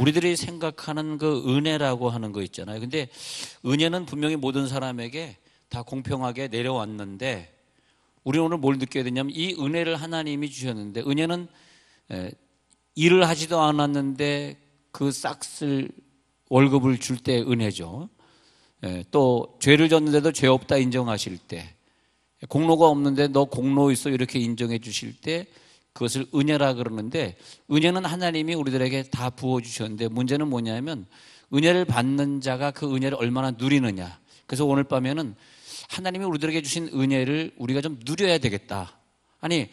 우리들이 생각하는 그 은혜라고 하는 거 있잖아요. 근데 은혜는 분명히 모든 사람에게 다 공평하게 내려왔는데, 우리는 오늘 뭘 느껴야 되냐면, 이 은혜를 하나님이 주셨는데, 은혜는 일을 하지도 않았는데 그 싹쓸 월급을 줄 때 은혜죠. 또 죄를 졌는데도 죄 없다 인정하실 때, 공로가 없는데 너 공로 있어 이렇게 인정해 주실 때, 그것을 은혜라 그러는데, 은혜는 하나님이 우리들에게 다 부어주셨는데, 문제는 뭐냐면 은혜를 받는 자가 그 은혜를 얼마나 누리느냐. 그래서 오늘 밤에는 하나님이 우리들에게 주신 은혜를 우리가 좀 누려야 되겠다. 아니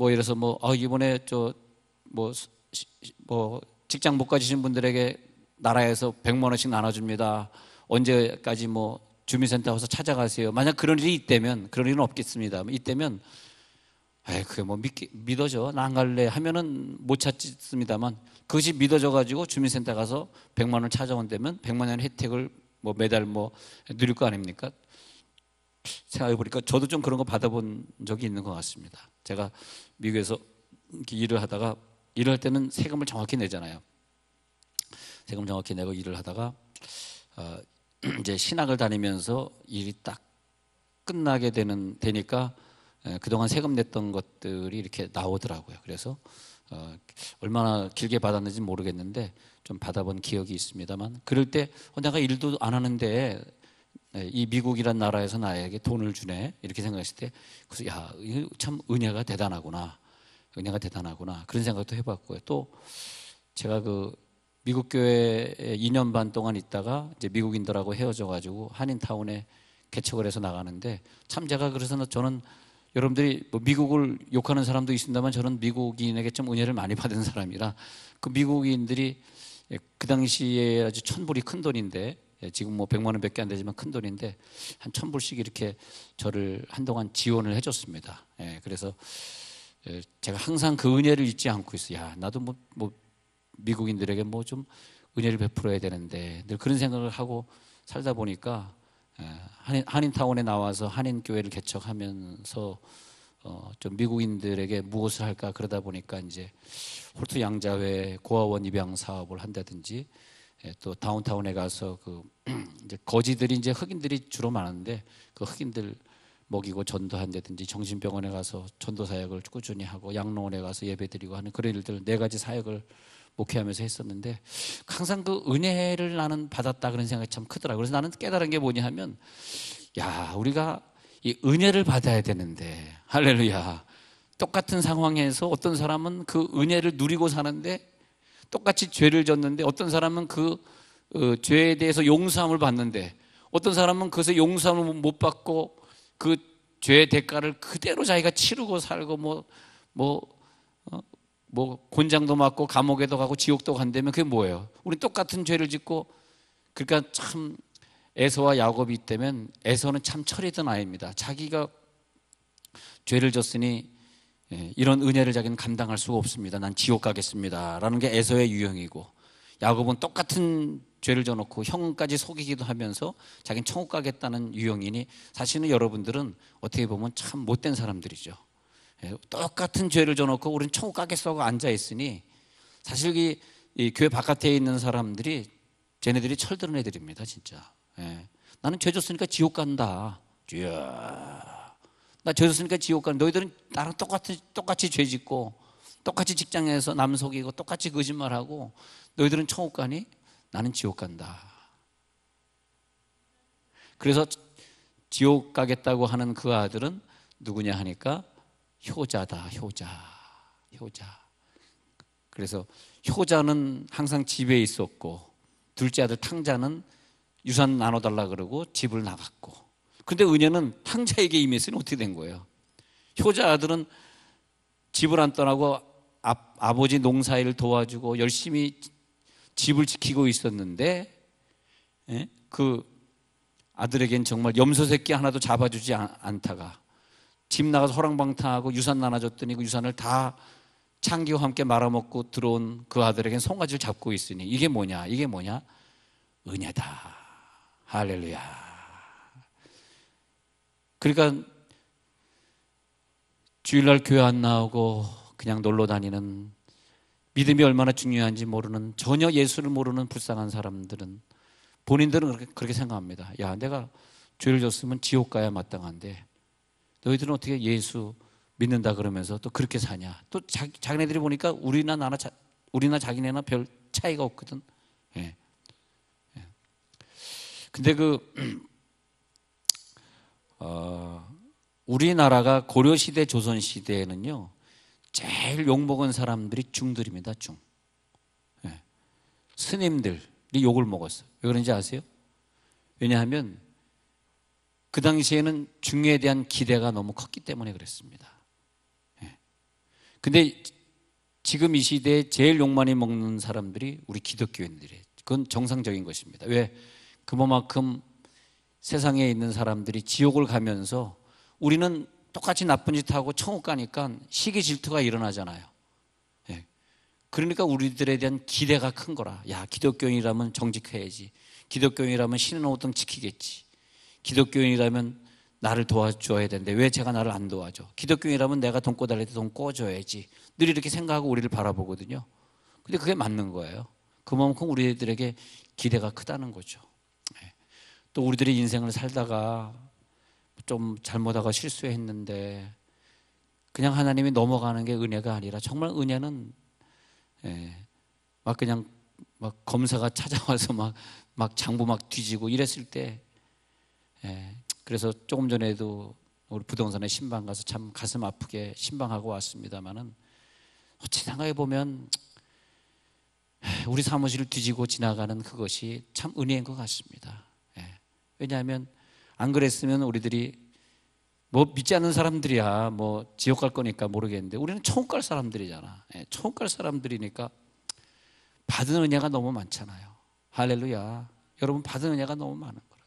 예를 들어서 이번에 직장 못 가지신 분들에게 나라에서 100만 원씩 나눠줍니다. 언제까지 주민센터 가서 찾아가세요. 만약 그런 일이 있다면, 그런 일은 없겠습니다. 있다면 그게 믿어져. 나 안 갈래 하면은 못 찾습니다만, 그것이 믿어져가지고 주민센터 가서 100만 원 찾아온다면 100만 원 혜택을 매달 누릴 거 아닙니까? 생각해보니까 저도 좀 그런 거 받아본 적이 있는 것 같습니다. 제가 미국에서 일을 하다가, 일을 할 때는 세금을 정확히 내잖아요. 세금 정확히 내고 일을 하다가 이제 신학을 다니면서 일이 딱 끝나게 되니까 그동안 세금 냈던 것들이 이렇게 나오더라고요. 그래서 얼마나 길게 받았는지 모르겠는데 좀 받아본 기억이 있습니다만, 그럴 때 내가 일도 안 하는데 이 미국이란 나라에서 나에게 돈을 주네 이렇게 생각했을 때, 그래서 이거 참 은혜가 대단하구나, 은혜가 대단하구나, 그런 생각도 해봤고요. 또 제가 그 미국 교회에 2년 반 동안 있다가 이제 미국인들하고 헤어져가지고 한인타운에 개척을 해서 나가는데, 참 제가 그래서 저는, 여러분들이 미국을 욕하는 사람도 있습니다만 저는 미국인에게 좀 은혜를 많이 받은 사람이라, 그 미국인들이 그 당시에 아주 1,000불이 큰 돈인데, 지금 100만 원밖에 안 되지만 큰 돈인데 한 1,000불씩 이렇게 저를 한동안 지원을 해줬습니다. 그래서 제가 항상 그 은혜를 잊지 않고 있어요. 나도 미국인들에게 좀 은혜를 베풀어야 되는데, 늘 그런 생각을 하고 살다 보니까 한인타운에 나와서 한인교회를 개척하면서 좀 미국인들에게 무엇을 할까 그러다 보니까 이제 홀트 양자회 고아원 입양 사업을 한다든지, 또 다운타운에 가서 이제 거지들이, 이제 흑인들이 주로 많은데 그 흑인들 먹이고 전도한다든지, 정신병원에 가서 전도 사역을 꾸준히 하고, 양로원에 가서 예배드리고 하는 그런 일들 4가지 사역을 목회하면서 했었는데, 항상 그 은혜를 나는 받았다 그런 생각이 참 크더라고요. 그래서 나는 깨달은 게 뭐냐 하면, 우리가 이 은혜를 받아야 되는데, 할렐루야, 똑같은 상황에서 어떤 사람은 그 은혜를 누리고 사는데, 똑같이 죄를 졌는데, 어떤 사람은 그 죄에 대해서 용서함을 받는데, 어떤 사람은 그것에 용서함을 못 받고 그 죄의 대가를 그대로 자기가 치르고 살고 곤장도 맞고 감옥에도 가고 지옥도 간다면 그게 뭐예요? 우리 똑같은 죄를 짓고. 그러니까 참 에서와 야곱이 있다면, 에서는 참 철이던 아이입니다. 자기가 죄를 졌으니 이런 은혜를 자기는 감당할 수가 없습니다. 난 지옥 가겠습니다 라는 게 에서의 유형이고, 야곱은 똑같은 죄를 져놓고 형까지 속이기도 하면서 자기는 천국 가겠다는 유형이니, 사실은 여러분들은 어떻게 보면 참 못된 사람들이죠. 똑같은 죄를 져놓고 우리는 천국 가겠어 하고 앉아있으니, 사실 이 교회 바깥에 있는 사람들이, 쟤네들이 철드는 애들입니다 진짜. 나는 죄 졌으니까 지옥 간다. 나 죄 졌으니까 지옥 간다. 너희들은 나랑 똑같이 죄 짓고, 똑같이 직장에서 남 속이고, 똑같이 거짓말하고, 너희들은 천국 가니? 나는 지옥 간다. 그래서 지옥 가겠다고 하는 그 아들은 누구냐 하니까 효자다. 효자. 그래서 효자는 항상 집에 있었고, 둘째 아들 탕자는 유산 나눠달라 그러고 집을 나갔고, 근데 은혜는 탕자에게 임했으니 어떻게 된 거예요? 효자 아들은 집을 안 떠나고 아버지 농사일을 도와주고 열심히 집을 지키고 있었는데, 그 아들에겐 정말 염소 새끼 하나도 잡아주지 않다가 집 나가서 허랑방탕하고 유산 나눠줬더니 그 유산을 다 창기와 함께 말아먹고 들어온 그 아들에겐 송아지를 잡고 있으니 이게 뭐냐? 이게 뭐냐? 은혜다. 할렐루야. 그러니까 주일날 교회 안 나오고 그냥 놀러 다니는, 믿음이 얼마나 중요한지 모르는, 전혀 예수를 모르는 불쌍한 사람들은, 본인들은 그렇게 생각합니다. 야, 내가 죄를 졌으면 지옥 가야 마땅한데 너희들은 어떻게 예수 믿는다 그러면서 또 그렇게 사냐? 또 자기네들이 보니까 우리나 자기네나 별 차이가 없거든. 예. 예. 근데 우리나라가 고려시대, 조선시대에는요, 제일 욕먹은 사람들이 중들입니다, 중. 예. 스님들이 욕을 먹었어요. 왜 그런지 아세요? 왜냐하면 그 당시에는 중에 대한 기대가 너무 컸기 때문에 그랬습니다. 예. 근데 지금 이 시대에 제일 욕 많이 먹는 사람들이 우리 기독교인들이에요. 그건 정상적인 것입니다. 왜? 그만큼 세상에 있는 사람들이 지옥을 가면서 우리는 똑같이 나쁜 짓 하고 천국 가니까 시기 질투가 일어나잖아요. 예. 그러니까 우리들에 대한 기대가 큰 거라. 야, 기독교인이라면 정직해야지. 기독교인이라면 신은 오등 지키겠지. 기독교인이라면 나를 도와줘야 되는데 왜 제가 나를 안 도와줘? 기독교인이라면 내가 돈 꿔달릴 때 돈 꿔줘야지. 늘 이렇게 생각하고 우리를 바라보거든요. 근데 그게 맞는 거예요. 그만큼 우리들에게 기대가 크다는 거죠. 예. 또 우리들이 인생을 살다가 좀 잘못하고 실수했는데 그냥 하나님이 넘어가는 게 은혜가 아니라 정말 은혜는, 막 그냥 막 검사가 찾아와서 막 장부 막 뒤지고 이랬을 때, 그래서 조금 전에도 우리 부동산에 신방 가서 참 가슴 아프게 신방하고 왔습니다만은 어찌 생각해 보면 우리 사무실을 뒤지고 지나가는 그것이 참 은혜인 것 같습니다. 왜냐하면 안 그랬으면 우리들이 뭐 믿지 않는 사람들이야 뭐 지옥 갈 거니까 모르겠는데 우리는 천국 갈 사람들이잖아. 천국 갈 사람들이니까 받은 은혜가 너무 많잖아요. 할렐루야. 여러분 받은 은혜가 너무 많은 거라.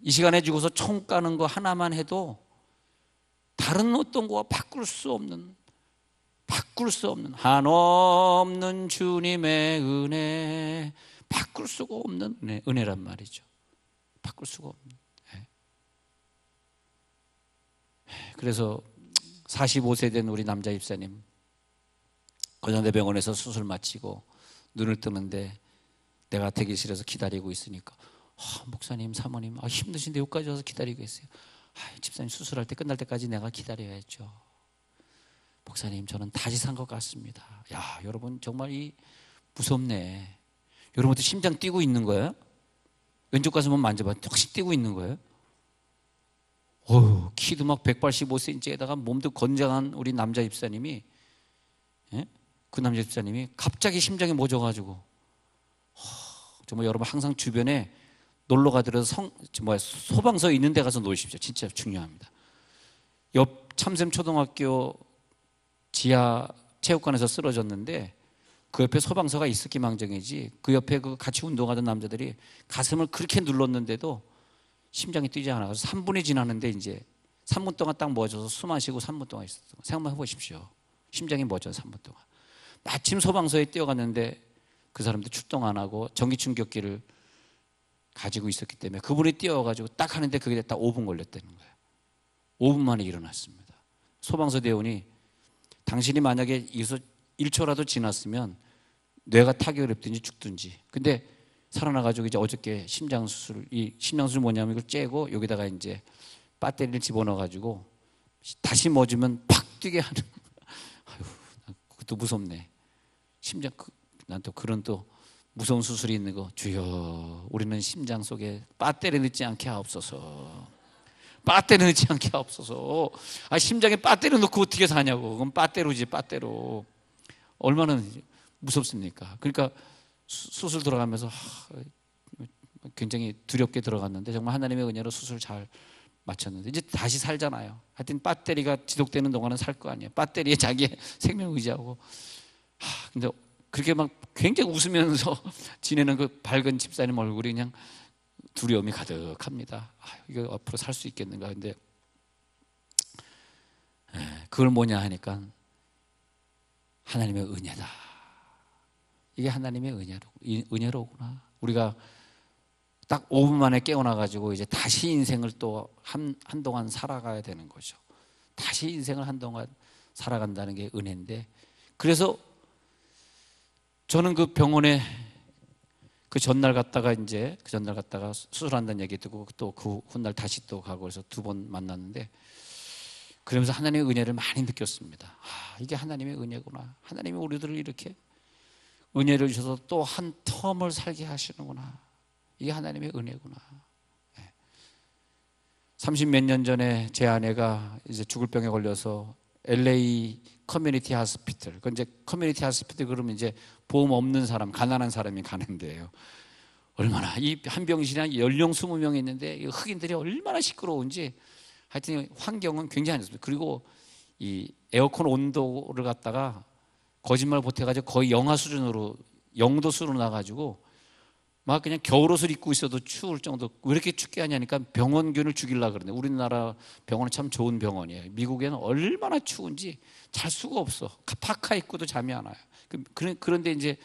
이 시간에 죽어서 천국 가는 거 하나만 해도 다른 어떤 거와 바꿀 수 없는 한없는 주님의 은혜, 바꿀 수가 없는 은혜란 말이죠. 바꿀 수가 없는. 그래서 45세 된 우리 남자 입사님 건양대병원에서 수술 마치고 눈을 뜨는데 내가 대기실에서 기다리고 있으니까 목사님, 사모님 힘드신데 여기까지 와서 기다리고 있어요. 집사님 수술할 때 끝날 때까지 내가 기다려야죠. 목사님 저는 다시 산 것 같습니다. 야, 여러분 정말 무섭네. 여러분도 심장 뛰고 있는 거예요? 왼쪽 가슴 한번 만져봤는데 확실히 뛰고 있는 거예요? 키도 막 185cm에다가 몸도 건장한 우리 남자 집사님이, 그 남자 집사님이 갑자기 심장이 멎어가지고, 정말 여러분 항상 주변에 놀러 가더라도 소방서에 있는 데 가서 놓으십시오. 진짜 중요합니다. 옆 참샘 초등학교 지하 체육관에서 쓰러졌는데 그 옆에 소방서가 있었기망정이지 그 옆에 같이 운동하던 남자들이 가슴을 그렇게 눌렀는데도 심장이 뛰지 않아서 3분이 지났는데 이제 3분 동안 딱 멎어서 숨 마시고 3분 동안 있었던 거 생각만 해보십시오. 심장이 멎어서 3분 동안. 마침 소방서에 뛰어갔는데 그 사람도 출동 안 하고 전기 충격기를 가지고 있었기 때문에 그분이 뛰어가지고 딱 하는데 그게 딱 5분 걸렸다는 거예요. 5분 만에 일어났습니다. 소방서 대원이 당신이 만약에 여기서 1초라도 지났으면 뇌가 타격을 입든지 죽든지. 근데 살아나가지고 이제 어저께 심장수술, 이 심장수술 뭐냐면 이걸 째고 여기다가 이제 배터리를 집어넣어가지고 다시 멎으면 팍 뛰게 하는. 아유, 그것도 무섭네. 난 또 그런 또 무서운 수술이 있는 거. 주여, 우리는 심장 속에 배터리 넣지 않게 하옵소서. 배터리 넣지 않게 하옵소서. 심장에 배터리 넣고 어떻게 사냐고. 그럼 배터리지, 배터리. 얼마나 무섭습니까? 그러니까 수술 들어가면서 굉장히 두렵게 들어갔는데 정말 하나님의 은혜로 수술 잘 마쳤는데 이제 다시 살잖아요. 하여튼 배터리가 지속되는 동안은 살 거 아니에요. 배터리에 자기의 생명을 의지하고. 근데 그렇게 막 굉장히 웃으면서 지내는 그 밝은 집사님 얼굴이 그냥 두려움이 가득합니다. 이거 앞으로 살 수 있겠는가. 근데 그걸 뭐냐 하니까 하나님의 은혜다. 이게 하나님의 은혜로구나. 우리가 딱 5분 만에 깨어나가지고 이제 다시 인생을 또 한동안 살아가야 되는 거죠. 다시 인생을 한동안 살아간다는 게 은혜인데, 그래서 저는 그 병원에 그 전날 갔다가 수술한다는 얘기 듣고 또 그 훗날 다시 또 가고 그래서 2번 만났는데, 그러면서 하나님의 은혜를 많이 느꼈습니다. 아, 이게 하나님의 은혜구나. 하나님이 우리들을 이렇게 은혜를 주셔서 또 한 텀을 살게 하시는구나. 이게 하나님의 은혜구나. 30몇 년 전에 제 아내가 이제 죽을 병에 걸려서 LA 커뮤니티 하스피털, 그 이제 커뮤니티 하스피털 그러면 이제 보험 없는 사람, 가난한 사람이 가는 데예요. 얼마나 이 한 병실에 한 연령 20명이 있는데 이 흑인들이 얼마나 시끄러운지, 하여튼 환경은 굉장히 안 좋습니다. 그리고 이 에어컨 온도를 갖다가 거짓말 보태가지고 거의 영하 수준으로, 0도 수준으로 나가지고 막 그냥 겨울옷을 입고 있어도 추울 정도. 왜 이렇게 춥게 하냐니까 병원균을 죽이려고 그러는데, 우리나라 병원은 참 좋은 병원이에요. 미국에는 얼마나 추운지 잘 수가 없어. 파카 입고도 잠이 안 와요. 그런데 이제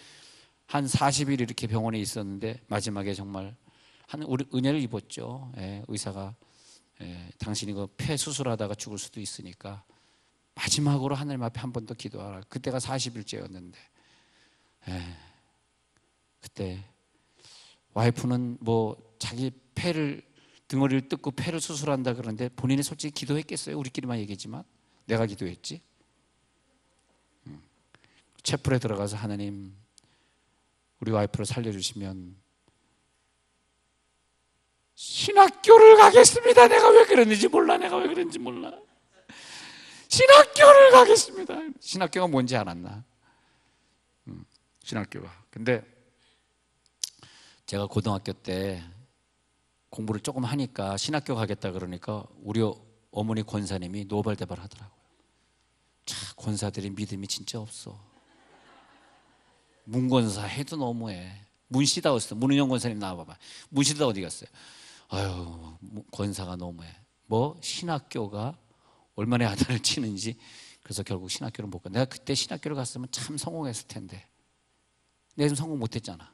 한 40일 이렇게 병원에 있었는데 마지막에 정말 우리 은혜를 입었죠. 의사가 당신이 그 폐 수술하다가 죽을 수도 있으니까 마지막으로 하나님 앞에 한 번 더 기도하라. 그때가 40일째였는데 그때 와이프는 뭐 자기 폐를, 등허리를 뜯고 폐를 수술한다 그러는데 본인이 솔직히 기도했겠어요? 우리끼리만 얘기했지만 내가 기도했지. 채플에 들어가서 하나님 우리 와이프를 살려주시면 신학교를 가겠습니다. 내가 왜 그랬는지 몰라. 신학교를 가겠습니다. 신학교가 뭔지 알았나? 신학교가. 근데 제가 고등학교 때 공부를 조금 하니까 신학교 가겠다 그러니까 우리 어머니 권사님이 노발대발 하더라고요. 참 권사들이 믿음이 진짜 없어. 문권사 해도 너무해. 문시다 어딨어? 문은영 권사님 나와봐봐. 문시다 어디 갔어요? 아유, 권사가 너무해. 뭐 신학교가 얼마나 야단을 치는지. 그래서 결국 신학교를 못 가. 내가 그때 신학교를 갔으면 참 성공했을 텐데 내가 좀 성공 못했잖아.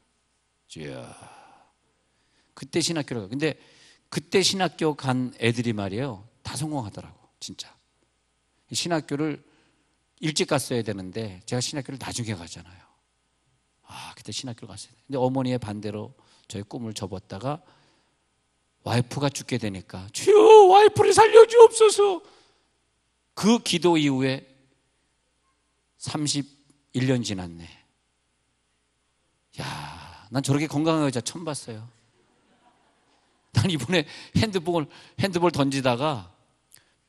그때 신학교를 가. 근데 그때 신학교 간 애들이 말이에요, 다 성공하더라고. 진짜 신학교를 일찍 갔어야 되는데 제가 신학교를 나중에 가잖아요. 그때 신학교를 갔어야 돼. 근데 어머니의 반대로 저의 꿈을 접었다가 와이프가 죽게 되니까 주여 와이프를 살려주옵소서. 그 기도 이후에 31년 지났네. 야, 난 저렇게 건강한 여자 처음 봤어요. 난 이번에 핸드볼 던지다가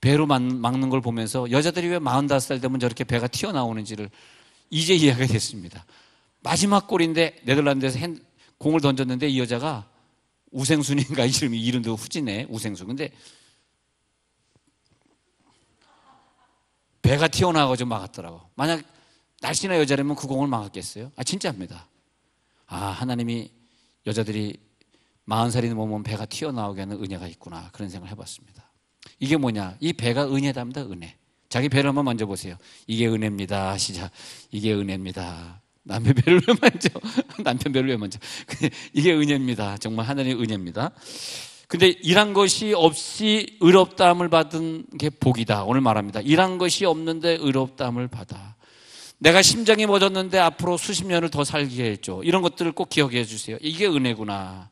배로 막는 걸 보면서 여자들이 왜 45살 되면 저렇게 배가 튀어나오는지를 이제 이해하게 됐습니다. 마지막 골인데 네덜란드에서 공을 던졌는데 이 여자가 우생순인가, 이름도 후지네, 우생순. 근데 배가 튀어나와가지고 막았더라고. 만약 날씬한 여자라면 그 공을 막았겠어요? 진짜입니다. 하나님이 여자들이 40살이 넘으면 배가 튀어나오게 하는 은혜가 있구나, 그런 생각을 해봤습니다. 이게 뭐냐? 이 배가 은혜답니다. 은혜. 자기 배를 한번 만져보세요. 이게 은혜입니다. 시작. 이게 은혜입니다. 남편 배를 왜 만져? 남편 배를 왜 만져? 이게 은혜입니다. 정말 하나님의 은혜입니다. 근데 일한 것이 없이 의롭다함을 받은 게 복이다. 오늘 말합니다. 일한 것이 없는데 의롭다함을 받아. 내가 심장이 멎었는데 앞으로 수십 년을 더 살게 해줘. 이런 것들을 꼭 기억해 주세요. 이게 은혜구나.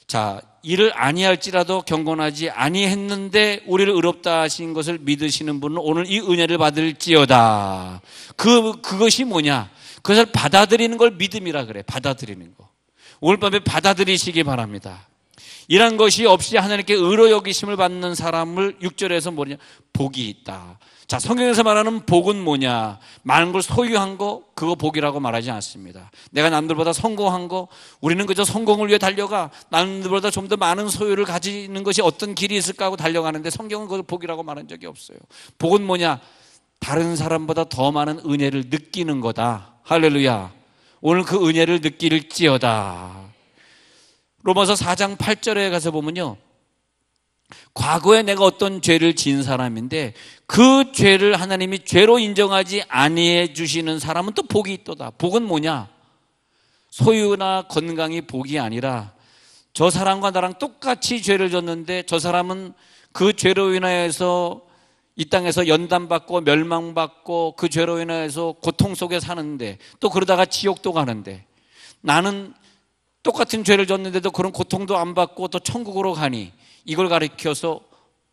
자, 일을 아니할지라도 경건하지 아니했는데 우리를 의롭다 하신 것을 믿으시는 분은 오늘 이 은혜를 받을지어다. 그것이 뭐냐? 그것을 받아들이는 걸 믿음이라 그래. 받아들이는 거. 오늘 밤에 받아들이시기 바랍니다. 이런 것이 없이 하나님께 의로 여기심을 받는 사람을 6절에서 뭐냐? 복이 있다. 자, 성경에서 말하는 복은 뭐냐? 많은 걸 소유한 거, 그거 복이라고 말하지 않습니다. 내가 남들보다 성공한 거, 우리는 그저 성공을 위해 달려가 남들보다 좀 더 많은 소유를 가지는 것이 어떤 길이 있을까 하고 달려가는데 성경은 그걸 복이라고 말한 적이 없어요. 복은 뭐냐? 다른 사람보다 더 많은 은혜를 느끼는 거다. 할렐루야. 오늘 그 은혜를 느낄지어다. 로마서 4장 8절에 가서 보면요, 과거에 내가 어떤 죄를 지은 사람인데 그 죄를 하나님이 죄로 인정하지 아니해 주시는 사람은 또 복이 있도다. 복은 뭐냐? 소유나 건강이 복이 아니라 저 사람과 나랑 똑같이 죄를 졌는데 저 사람은 그 죄로 인하여서 이 땅에서 연단받고 멸망받고 그 죄로 인하여서 고통 속에 사는데 또 그러다가 지옥도 가는데 나는 똑같은 죄를 졌는데도 그런 고통도 안 받고 또 천국으로 가니 이걸 가리켜서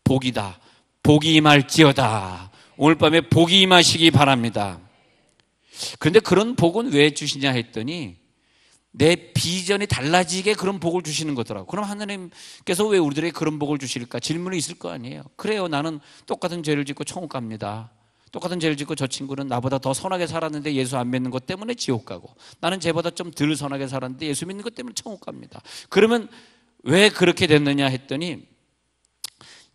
복이다. 복이 임할지어다. 오늘 밤에 복이 임하시기 바랍니다. 그런데 그런 복은 왜 주시냐 했더니 내 비전이 달라지게 그런 복을 주시는 거더라고요. 그럼 하나님께서 왜 우리들에게 그런 복을 주실까? 질문이 있을 거 아니에요. 그래요. 나는 똑같은 죄를 짓고 천국 갑니다. 똑같은 죄를 짓고 저 친구는 나보다 더 선하게 살았는데 예수 안 믿는 것 때문에 지옥 가고 나는 쟤보다 좀 덜 선하게 살았는데 예수 믿는 것 때문에 천국 갑니다. 그러면 왜 그렇게 됐느냐 했더니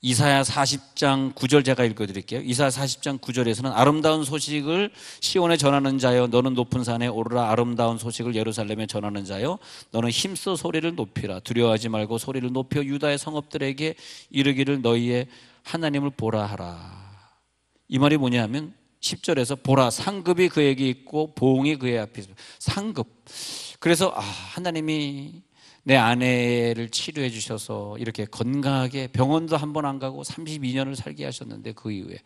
이사야 40장 9절 제가 읽어드릴게요. 이사야 40장 9절에서는 아름다운 소식을 시온에 전하는 자여 너는 높은 산에 오르라. 아름다운 소식을 예루살렘에 전하는 자여 너는 힘써 소리를 높이라. 두려워하지 말고 소리를 높여 유다의 성읍들에게 이르기를 너희의 하나님을 보라 하라. 이 말이 뭐냐면 10절에서 보라 상급이 그에게 있고 보응이 그의 앞에 있습니다. 상급. 그래서 하나님이 내 아내를 치료해 주셔서 이렇게 건강하게 병원도 한 번 안 가고 32년을 살게 하셨는데 그 이후에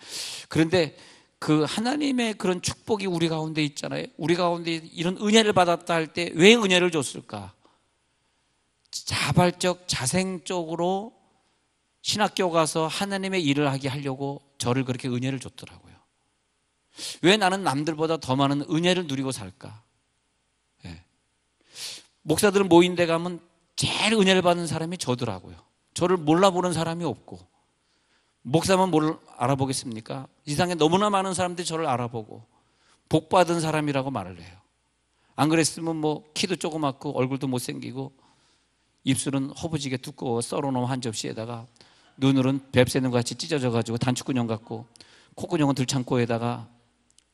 그런데 그 하나님의 그런 축복이 우리 가운데 있잖아요. 우리 가운데 이런 은혜를 받았다 할 때 왜 은혜를 줬을까? 자발적 자생적으로 신학교 가서 하나님의 일을 하게 하려고 저를 그렇게 은혜를 줬더라고요. 왜 나는 남들보다 더 많은 은혜를 누리고 살까? 네. 목사들은 모인 데 가면 제일 은혜를 받는 사람이 저더라고요. 저를 몰라보는 사람이 없고 목사만 뭘 알아보겠습니까? 이 세상에 너무나 많은 사람들이 저를 알아보고 복받은 사람이라고 말을 해요. 안 그랬으면 뭐 키도 조그맣고 얼굴도 못생기고 입술은 허브지게 두꺼워 썰어놓은 한 접시에다가 눈으로는 뱁새는 것 같이 찢어져가지고 단축근형 같고 콧근형은 들창고에다가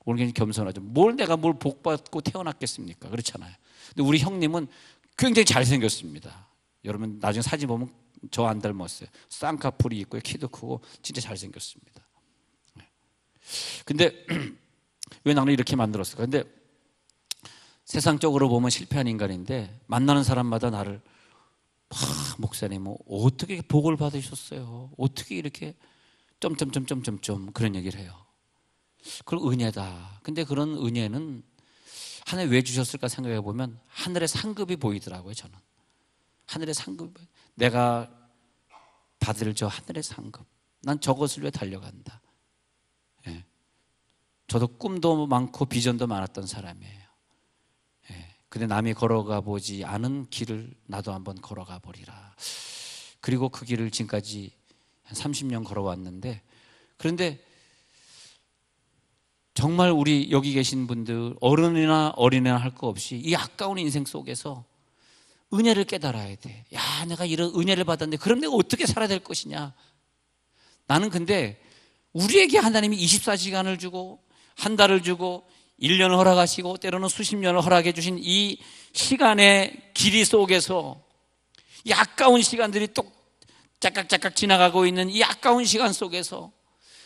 오늘 겸손하죠. 내가 뭘 복받고 태어났겠습니까? 그렇잖아요. 근데 우리 형님은 굉장히 잘생겼습니다. 여러분 나중에 사진 보면 저 안 닮았어요. 쌍꺼풀이 있고 키도 크고 진짜 잘생겼습니다. 근데 왜 나는 이렇게 만들었을까? 근데 세상적으로 보면 실패한 인간인데 만나는 사람마다 나를 목사님 뭐 어떻게 복을 받으셨어요? 어떻게 이렇게 점점점점점점 그런 얘기를 해요. 그걸 은혜다. 근데 그런 은혜는 하나님 왜 주셨을까 생각해 보면 하늘의 상급이 보이더라고요. 저는 하늘의 상급, 내가 받을 저 하늘의 상급, 난 저것을 위해 달려간다. 예. 저도 꿈도 많고 비전도 많았던 사람이에요. 예. 근데 남이 걸어가 보지 않은 길을 나도 한번 걸어가 보리라. 그리고 그 길을 지금까지 한 30년 걸어왔는데, 그런데 정말 우리 여기 계신 분들 어른이나 어린애나 할 거 없이 이 아까운 인생 속에서 은혜를 깨달아야 돼. 야, 내가 이런 은혜를 받았는데 그럼 내가 어떻게 살아야 될 것이냐. 나는 근데 우리에게 하나님이 24시간을 주고 한 달을 주고 1년을 허락하시고 때로는 수십 년을 허락해 주신 이 시간의 길이 속에서 이 아까운 시간들이 또 짝깍짝깍 지나가고 있는 이 아까운 시간 속에서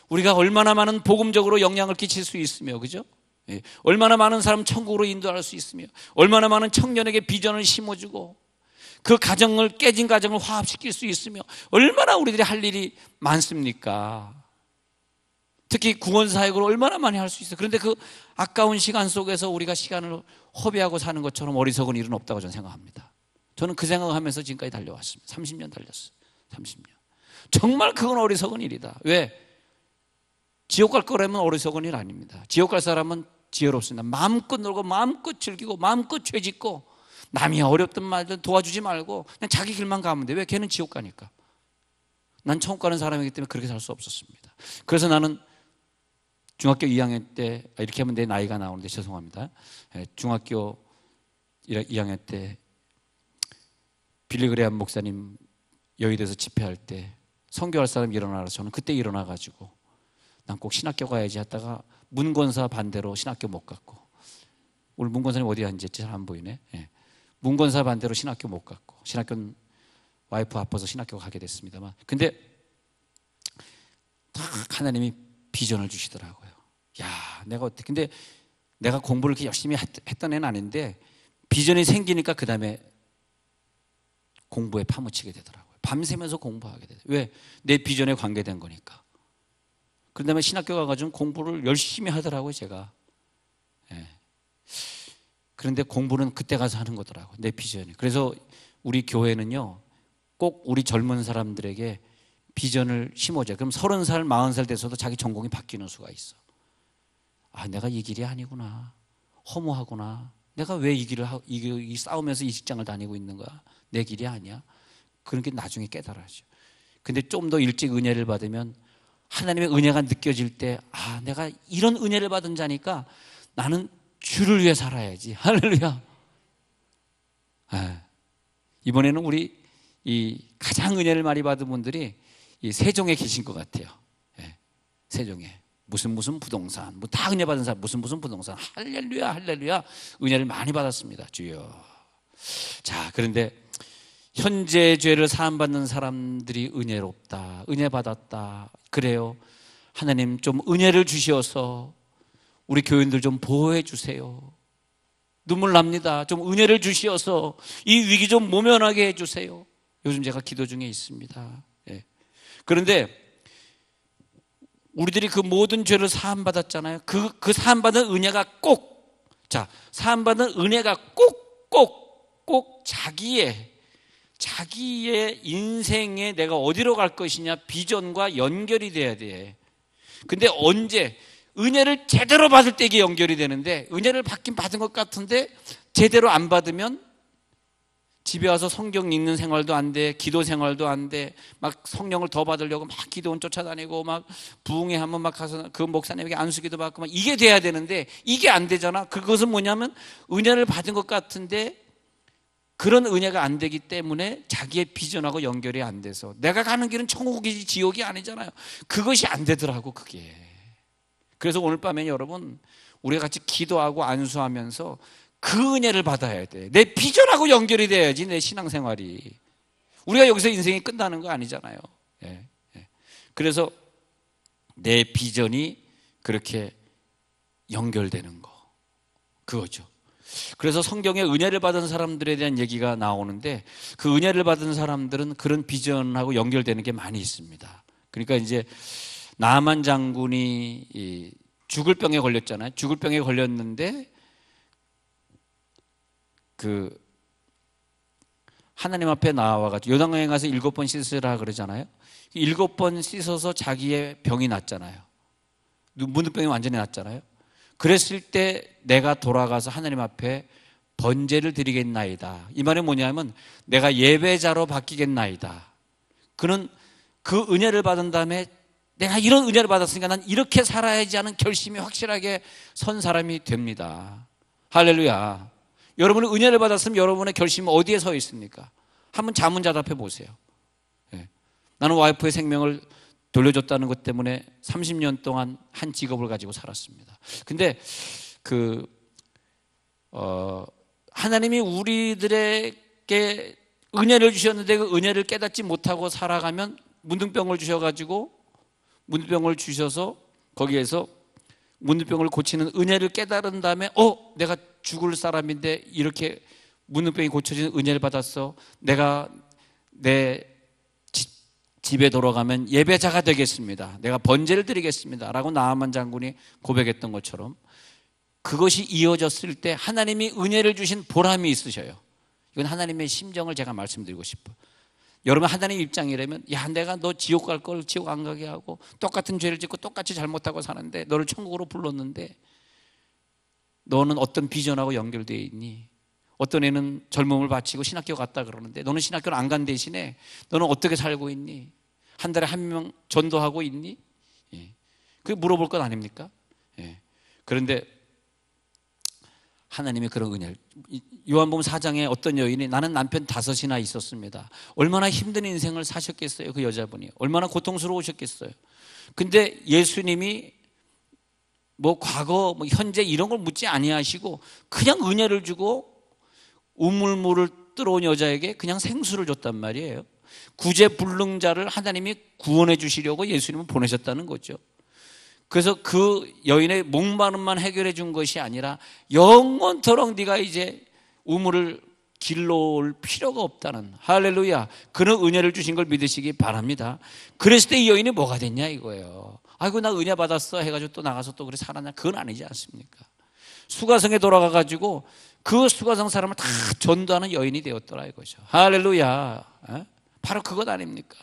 우리가 얼마나 많은 복음적으로 영향을 끼칠 수 있으며, 그죠? 예. 얼마나 많은 사람 천국으로 인도할 수 있으며, 얼마나 많은 청년에게 비전을 심어주고 그 가정을, 깨진 가정을 화합시킬 수 있으며, 얼마나 우리들이 할 일이 많습니까? 특히 구원사역을 얼마나 많이 할 수 있어요. 그런데 그 아까운 시간 속에서 우리가 시간을 허비하고 사는 것처럼 어리석은 일은 없다고 저는 생각합니다. 저는 그 생각을 하면서 지금까지 달려왔습니다. 30년 달렸어요. 30년. 정말 그건 어리석은 일이다. 왜? 지옥 갈 거라면 어리석은 일 아닙니다. 지옥 갈 사람은 지혜롭습니다. 마음껏 놀고 마음껏 즐기고 마음껏 죄 짓고 남이 어렵든 말든 도와주지 말고 그냥 자기 길만 가면 돼. 왜? 걔는 지옥 가니까. 난 천국 가는 사람이기 때문에 그렇게 살 수 없었습니다. 그래서 나는 중학교 2학년 때, 이렇게 하면 내 나이가 나오는데 죄송합니다. 중학교 2학년 때 빌리그레암 목사님 여의도에서 집회할 때 선교할 사람 일어나라. 저는 그때 일어나가지고 난 꼭 신학교 가야지 하다가 문권사 반대로 신학교 못 갔고, 오늘 문권사님 어디 앉았지? 잘 안 보이네. 예. 문권사 반대로 신학교 못 갔고, 신학교는 와이프 아파서 신학교 가게 됐습니다만, 근데 딱 하나님이 비전을 주시더라고요. 야, 내가 어떻게, 근데 내가 공부를 이렇게 열심히 했던 애는 아닌데 비전이 생기니까 그 다음에 공부에 파묻히게 되더라고요. 밤새면서 공부하게 되더라고요. 왜? 내 비전에 관계된 거니까. 그 다음에 신학교 가가지고 공부를 열심히 하더라고요, 제가. 예. 그런데 공부는 그때 가서 하는 거더라고요, 내 비전이. 그래서 우리 교회는요, 꼭 우리 젊은 사람들에게 비전을 심어줘요. 그럼 30살, 40살 돼서도 자기 전공이 바뀌는 수가 있어. 아, 내가 이 길이 아니구나. 허무하구나. 내가 왜 이 길을 이 싸우면서 이 직장을 다니고 있는 거야? 내 길이 아니야. 그런 게 나중에 깨달아져. 근데 좀 더 일찍 은혜를 받으면 하나님의 은혜가 느껴질 때, 아, 내가 이런 은혜를 받은 자니까 나는 주를 위해 살아야지. 할렐루야. 아, 이번에는 우리 이 가장 은혜를 많이 받은 분들이 이 세종에 계신 것 같아요. 예, 세종에. 무슨 부동산, 뭐 다 은혜 받은 사람, 무슨 부동산. 할렐루야, 할렐루야. 은혜를 많이 받았습니다. 주여. 자, 그런데 현재 죄를 사함받는 사람들이 은혜롭다, 은혜 받았다. 그래요. 하나님 좀 은혜를 주시어서 우리 교인들 좀 보호해 주세요. 눈물 납니다. 좀 은혜를 주시어서 이 위기 좀 모면하게 해 주세요. 요즘 제가 기도 중에 있습니다. 예. 그런데 우리들이 그 모든 죄를 사함받았잖아요. 그 사함받은 은혜가 꼭, 자, 사함받은 은혜가 꼭 자기의 인생에 내가 어디로 갈 것이냐 비전과 연결이 돼야 돼. 근데 언제 은혜를 제대로 받을 때 이게 연결이 되는데, 은혜를 받긴 받은 것 같은데 제대로 안 받으면 집에 와서 성경 읽는 생활도 안 돼, 기도 생활도 안 돼, 막 성령을 더 받으려고 막 기도원 쫓아다니고 막 부흥회 하면 막 가서 그 목사님에게 안수기도 받고 막 이게 돼야 되는데 이게 안 되잖아. 그것은 뭐냐면 은혜를 받은 것 같은데 그런 은혜가 안 되기 때문에 자기의 비전하고 연결이 안 돼서 내가 가는 길은 천국이지 지옥이 아니잖아요. 그것이 안 되더라고, 그게. 그래서 오늘 밤에 여러분, 우리가 같이 기도하고 안수하면서 그 은혜를 받아야 돼. 내 비전하고 연결이 돼야지 내 신앙생활이. 우리가 여기서 인생이 끝나는 거 아니잖아요. 예, 예. 그래서 내 비전이 그렇게 연결되는 거, 그거죠. 그래서 성경에 은혜를 받은 사람들에 대한 얘기가 나오는데 그 은혜를 받은 사람들은 그런 비전하고 연결되는 게 많이 있습니다. 그러니까 이제 나만 장군이 죽을 병에 걸렸잖아요. 죽을 병에 걸렸는데 그 하나님 앞에 나와가지고 요단강에 가서 7번 씻으라 그러잖아요. 7번 씻어서 자기의 병이 낫잖아요. 문둥병이 완전히 낫잖아요. 그랬을 때 내가 돌아가서 하나님 앞에 번제를 드리겠나이다. 이 말은 뭐냐면 내가 예배자로 바뀌겠나이다. 그는 그 은혜를 받은 다음에 내가 이런 은혜를 받았으니까 난 이렇게 살아야지 하는 결심이 확실하게 선 사람이 됩니다. 할렐루야. 여러분은 은혜를 받았으면 여러분의 결심은 어디에 서 있습니까? 한번 자문자답해 보세요. 예. 나는 와이프의 생명을 돌려줬다는 것 때문에 30년 동안 한 직업을 가지고 살았습니다. 근데 하나님이 우리들에게 은혜를 주셨는데 그 은혜를 깨닫지 못하고 살아가면 문둥병을 주셔가지고 문둥병을 주셔서 거기에서 문둥병을 고치는 은혜를 깨달은 다음에 내가 죽을 사람인데 이렇게 문둥병이 고쳐지는 은혜를 받았어. 내가 내 집에 돌아가면 예배자가 되겠습니다. 내가 번제를 드리겠습니다. 라고 나아만 장군이 고백했던 것처럼 그것이 이어졌을 때 하나님이 은혜를 주신 보람이 있으셔요. 이건 하나님의 심정을 제가 말씀드리고 싶어요. 여러분 하나님 입장이라면 내가 너 지옥 갈 걸 지옥 안 가게 하고 똑같은 죄를 짓고 똑같이 잘못하고 사는데 너를 천국으로 불렀는데 너는 어떤 비전하고 연결되어 있니? 어떤 애는 젊음을 바치고 신학교 갔다 그러는데 너는 신학교를 안 간 대신에 너는 어떻게 살고 있니? 한 달에 한 명 전도하고 있니? 예. 그게 물어볼 것 아닙니까? 예. 그런데 하나님의 그런 은혜를, 요한복음 4장에 어떤 여인이 나는 남편 5이나 있었습니다. 얼마나 힘든 인생을 사셨겠어요, 그 여자분이. 얼마나 고통스러우셨겠어요. 근데 예수님이 뭐 과거, 뭐 현재 이런 걸 묻지 아니하시고 그냥 은혜를 주고 우물물을 들어온 여자에게 그냥 생수를 줬단 말이에요. 구제불능자를 하나님이 구원해 주시려고 예수님은 보내셨다는 거죠. 그래서 그 여인의 목마름만 해결해 준 것이 아니라 영원토록 네가 이제 우물을 길러올 필요가 없다는, 할렐루야, 그런 은혜를 주신 걸 믿으시기 바랍니다. 그랬을 때 이 여인이 뭐가 됐냐 이거예요. 아이고 나 은혜 받았어 해가지고 또 나가서 또 그래 살았냐? 그건 아니지 않습니까? 수가성에 돌아가가지고 그 수가성 사람을 다 전도하는 여인이 되었더라 이거죠. 할렐루야. 바로 그것 아닙니까?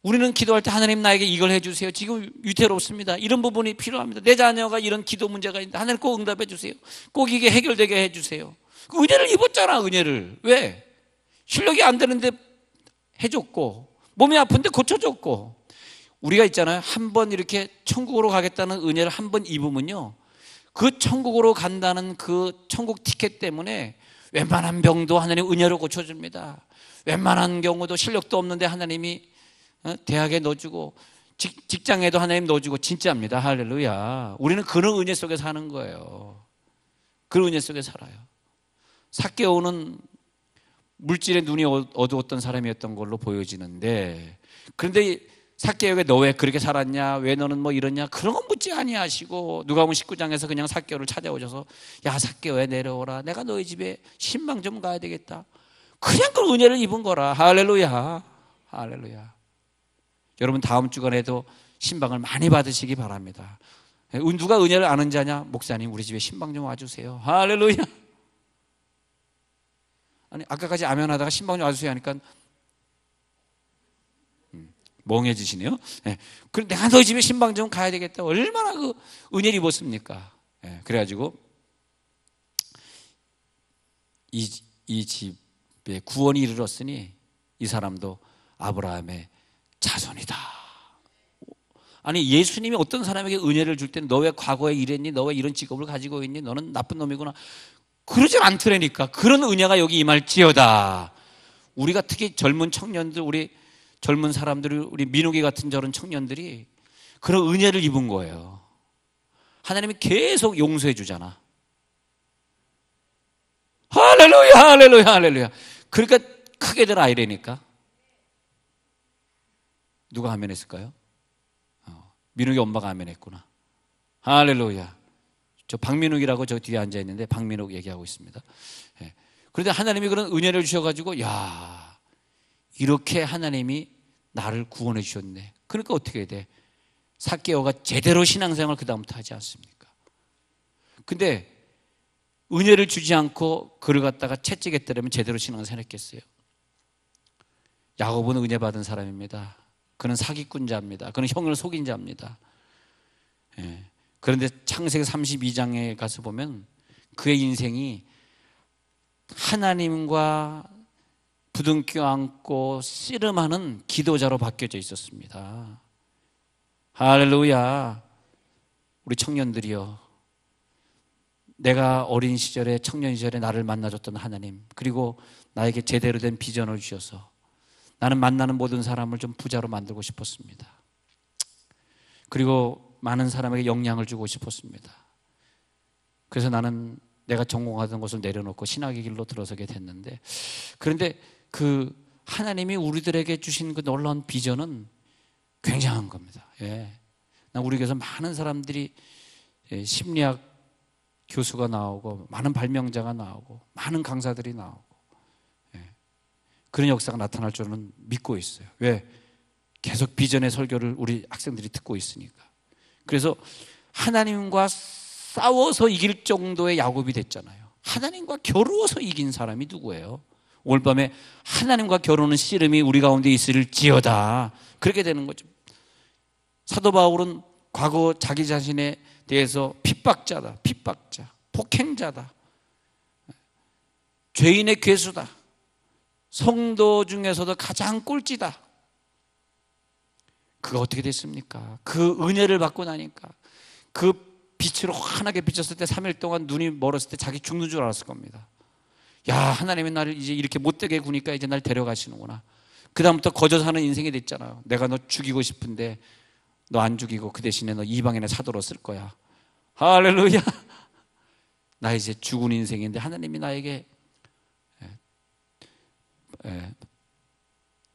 우리는 기도할 때 하나님 나에게 이걸 해주세요. 지금 위태롭습니다. 이런 부분이 필요합니다. 내 자녀가 이런 기도 문제가 있는데 하나님 꼭 응답해 주세요. 꼭 이게 해결되게 해주세요. 그 은혜를 입었잖아. 은혜를. 왜? 실력이 안 되는데 해줬고, 몸이 아픈데 고쳐줬고. 우리가 있잖아요, 한번 이렇게 천국으로 가겠다는 은혜를 한번 입으면요, 그 천국으로 간다는 그 천국 티켓 때문에 웬만한 병도 하나님 은혜로 고쳐줍니다. 웬만한 경우도 실력도 없는데 하나님이 대학에 넣어주고 직장에도 하나님 넣어주고. 진짜입니다. 할렐루야. 우리는 그런 은혜 속에 사는 거예요. 그런 은혜 속에 살아요. 삭개오는 물질에 눈이 어두웠던 사람이었던 걸로 보여지는데, 그런데 삭개오에게 너 왜 그렇게 살았냐, 왜 너는 뭐 이러냐, 그런 건 묻지 아니하시고 누가복음 19장에서 그냥 삭개오를 찾아오셔서 야 삭개오야 내려오라, 내가 너희 집에 신방 좀 가야 되겠다. 그냥 그 은혜를 입은 거라. 할렐루야. 할렐루야. 여러분 다음 주간에도 신방을 많이 받으시기 바랍니다. 누가 은혜를 아는 자냐? 목사님 우리 집에 신방 좀 와주세요. 할렐루야. 아니 아까까지 아멘 하다가 신방 좀 와주세요 하니까 멍해지시네요. 그럼 내가 너희 집에 신방 좀 가야 되겠다. 얼마나 그 은혜를 입었습니까? 그래가지고 이 집에 구원이 이르렀으니 이 사람도 아브라함의 자손이다. 아니 예수님이 어떤 사람에게 은혜를 줄 때는 너 왜 과거에 이랬니? 너 왜 이런 직업을 가지고 있니? 너는 나쁜 놈이구나. 그러진 않더라니까. 그런 은혜가 여기 임할지어다. 우리가 특히 젊은 청년들, 우리 젊은 사람들이, 우리 민욱이 같은 저런 청년들이 그런 은혜를 입은 거예요. 하나님이 계속 용서해 주잖아. 할렐루야, 할렐루야, 할렐루야. 그러니까 크게들 아이래니까. 누가 아멘 했을까요? 민욱이 엄마가 아멘 했구나. 할렐루야. 저 박민욱이라고 저 뒤에 앉아 있는데 박민욱 얘기하고 있습니다. 그런데 하나님이 그런 은혜를 주셔가지고 야 이렇게 하나님이 나를 구원해 주셨네. 그러니까 어떻게 해야 돼? 삭개오가 제대로 신앙생활을 그 다음부터 하지 않습니까? 근데 은혜를 주지 않고 그를 갖다가 채찍했더라면 제대로 신앙생활 했겠어요? 야곱은 은혜 받은 사람입니다. 그는 사기꾼자입니다. 그는 형을 속인 자입니다. 그런데 창세기 32장에 가서 보면 그의 인생이 하나님과 부둥켜 안고 씨름하는 기도자로 바뀌어져 있었습니다. 할렐루야. 우리 청년들이요, 내가 어린 시절에 청년 시절에 나를 만나줬던 하나님, 그리고 나에게 제대로 된 비전을 주셔서 나는 만나는 모든 사람을 좀 부자로 만들고 싶었습니다. 그리고 많은 사람에게 영향을 주고 싶었습니다. 그래서 나는 내가 전공하던 것을 내려놓고 신학의 길로 들어서게 됐는데, 그런데 그 하나님이 우리들에게 주신 그 놀라운 비전은 굉장한 겁니다. 우리 교회에서 많은 사람들이 심리학 교수가 나오고 많은 발명자가 나오고 많은 강사들이 나오고 그런 역사가 나타날 줄은 믿고 있어요. 왜? 계속 비전의 설교를 우리 학생들이 듣고 있으니까. 그래서 하나님과 싸워서 이길 정도의 야곱이 됐잖아요. 하나님과 겨루어서 이긴 사람이 누구예요? 오늘 밤에 하나님과 겨루는 씨름이 우리 가운데 있을지어다. 그렇게 되는 거죠. 사도 바울은 과거 자기 자신에 대해서 핍박자다, 핍박자, 폭행자다, 죄인의 괴수다, 성도 중에서도 가장 꼴찌다. 그가 어떻게 됐습니까? 그 은혜를 받고 나니까 그 빛으로 환하게 비쳤을 때 3일 동안 눈이 멀었을 때 자기 죽는 줄 알았을 겁니다. 야, 하나님이 나를 이제 이렇게 못되게 구니까 이제 날 데려가시는구나. 그 다음부터 거저 사는 인생이 됐잖아요. 내가 너 죽이고 싶은데 너 안 죽이고 그 대신에 너 이방인의 사도로 쓸 거야. 할렐루야. 나 이제 죽은 인생인데 하나님이 나에게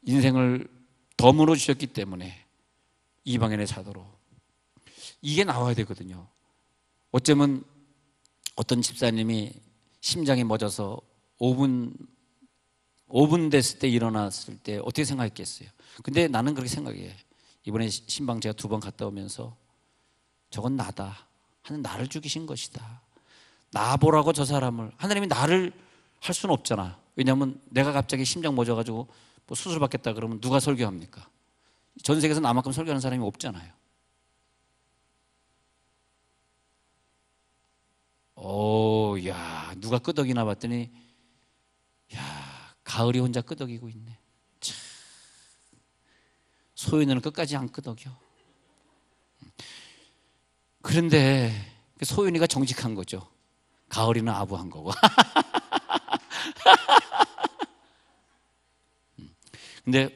인생을 덤으로 주셨기 때문에 이방인의 사도로 이게 나와야 되거든요. 어쩌면 어떤 집사님이 심장이 멎어서 5분 됐을 때 일어났을 때 어떻게 생각했겠어요? 근데 나는 그렇게 생각해. 이번에 신방 제가 2번 갔다 오면서 저건 나다. 하나님 나를 죽이신 것이다. 나 보라고 저 사람을. 하나님이 나를 할 수는 없잖아. 왜냐하면 내가 갑자기 심장 멎어가지고 뭐 수술 받겠다 그러면 누가 설교합니까? 전 세계에서 나만큼 설교하는 사람이 없잖아요. 야, 누가 끄덕이나 봤더니, 야, 가을이 혼자 끄덕이고 있네. 참, 소윤이는 끝까지 안 끄덕여. 그런데 소윤이가 정직한 거죠. 가을이는 아부한 거고. 근데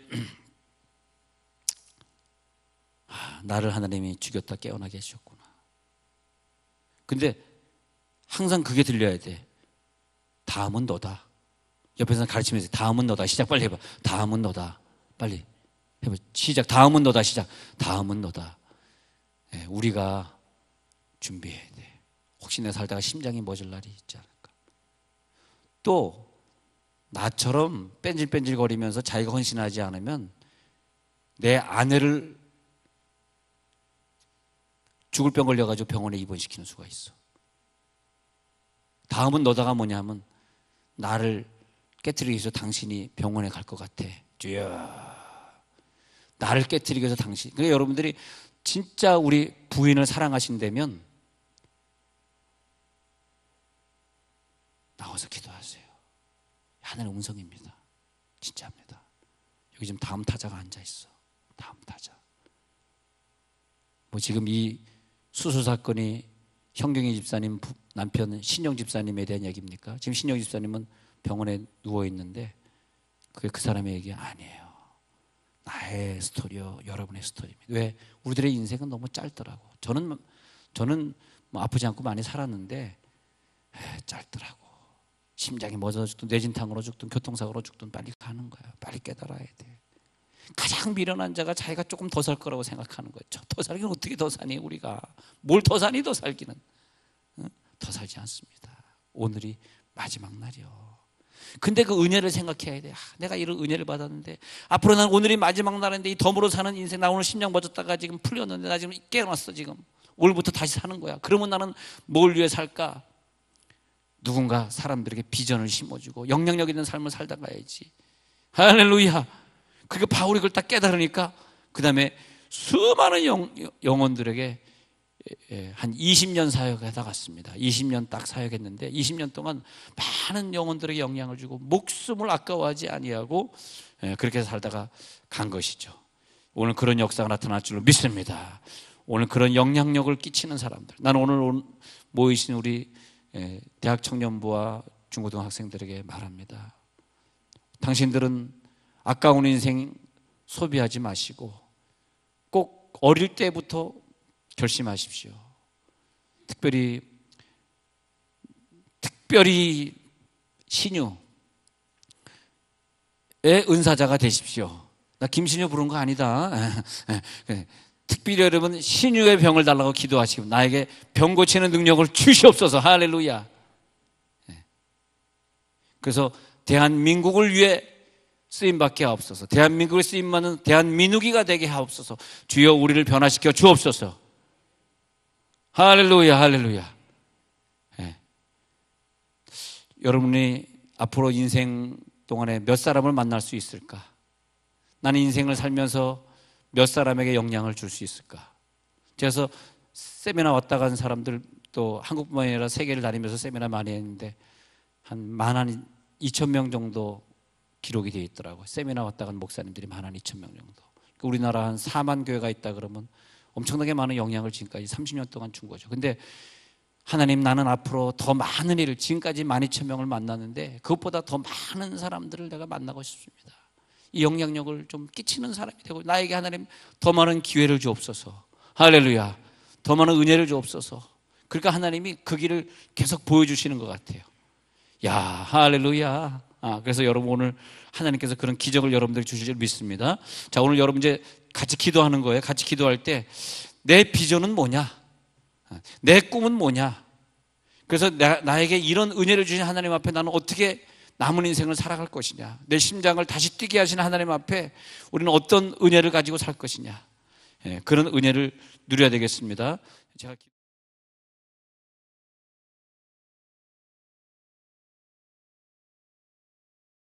나를 하나님이 죽였다 깨어나게 해주셨구나. 근데 항상 그게 들려야 돼. 다음은 너다. 옆에서 가르치면서 다음은 너다. 시작 빨리 해봐. 다음은 너다. 빨리 해봐. 시작. 다음은 너다. 시작. 다음은 너다. 네, 우리가 준비해야 돼. 혹시 내가 살다가 심장이 멎을 날이 있지 않을까. 또 나처럼 뺀질뺀질 거리면서 자기가 헌신하지 않으면 내 아내를 죽을 병 걸려가지고 병원에 입원시키는 수가 있어. 다음은 너다가 뭐냐면 나를 깨트리기 위해서 당신이 병원에 갈 것 같아. 주여. 나를 깨트리기 위해서 당신. 그러니까 여러분들이 진짜 우리 부인을 사랑하신다면 나와서 기도하세요. 하늘의 음성입니다. 진짜입니다. 여기 지금 다음 타자가 앉아있어. 다음 타자. 뭐 지금 이 수술 사건이 현경희 집사님 남편 신영 집사님에 대한 얘기입니까? 지금 신영 집사님은 병원에 누워있는데 그게 그 사람의 얘기 아니에요. 나의 스토리요, 여러분의 스토리입니다. 왜? 우리들의 인생은 너무 짧더라고. 저는 뭐 아프지 않고 많이 살았는데 짧더라고. 심장이 멎어 죽든 뇌진탕으로 죽든 교통사고로 죽든 빨리 가는 거야. 빨리 깨달아야 돼. 가장 미련한 자가 자기가 조금 더 살 거라고 생각하는 거예요. 더 살기는 어떻게 더 사니 우리가. 뭘 더 사니 더 살기는. 더 살지 않습니다. 오늘이 마지막 날이요. 근데 그 은혜를 생각해야 돼. 내가 이런 은혜를 받았는데 앞으로 난 오늘이 마지막 날인데 이 덤으로 사는 인생, 나 오늘 심장 멎었다가 지금 풀렸는데 나 지금 깨어났어. 지금 오늘부터 다시 사는 거야. 그러면 나는 뭘 위해 살까? 누군가 사람들에게 비전을 심어주고 영향력 있는 삶을 살다 가야지. 할렐루야. 그게 바울이 그걸 딱 깨달으니까 그 다음에 수많은 영혼들에게 한 20년 사역하다 갔습니다. 20년 딱 사역했는데 20년 동안 많은 영혼들에게 영향을 주고 목숨을 아까워하지 아니하고 그렇게 살다가 간 것이죠. 오늘 그런 역사가 나타날 줄로 믿습니다. 오늘 그런 영향력을 끼치는 사람들, 나는 오늘 모이신 우리 대학 청년부와 중고등학생들에게 말합니다. 당신들은 아까운 인생 소비하지 마시고 꼭 어릴 때부터 결심하십시오. 특별히 신유의 은사자가 되십시오. 나 김신유 부른 거 아니다. 특별히 여러분 신유의 병을 달라고 기도하시고 나에게 병 고치는 능력을 주시옵소서. 할렐루야. 그래서 대한민국을 위해 쓰임받게 하옵소서. 대한민국을 쓰임받는 대한민국이가 되게 하옵소서. 주여 우리를 변화시켜 주옵소서. 할렐루야. 할렐루야. 여러분이 앞으로 인생 동안에 몇 사람을 만날 수 있을까? 나는 인생을 살면서 몇 사람에게 영향을 줄 수 있을까? 그래서 세미나 왔다 간 사람들 또 한국뿐만 아니라 세계를 다니면서 세미나 많이 했는데 한 12,000명 정도 기록이 되어 있더라고요. 세미나 왔다 간 목사님들이 12,000명 정도. 우리나라 한 4만 교회가 있다 그러면 엄청나게 많은 영향을 지금까지 30년 동안 준 거죠. 근데 하나님, 나는 앞으로 더 많은 일을, 지금까지 12,000명을 만났는데 그것보다 더 많은 사람들을 내가 만나고 싶습니다. 이 영향력을 좀 끼치는 사람이 되고 나에게 하나님 더 많은 기회를 주옵소서. 할렐루야. 더 많은 은혜를 주옵소서. 그러니까 하나님이 그 길을 계속 보여주시는 것 같아요. 야, 할렐루야. 그래서 여러분 오늘 하나님께서 그런 기적을 여러분들이 주실 줄 믿습니다. 자, 오늘 여러분 이제 같이 기도하는 거예요. 같이 기도할 때 내 비전은 뭐냐? 내 꿈은 뭐냐? 그래서 나에게 이런 은혜를 주신 하나님 앞에 나는 어떻게 남은 인생을 살아갈 것이냐? 내 심장을 다시 뛰게 하시는 하나님 앞에 우리는 어떤 은혜를 가지고 살 것이냐? 그런 은혜를 누려야 되겠습니다. 제가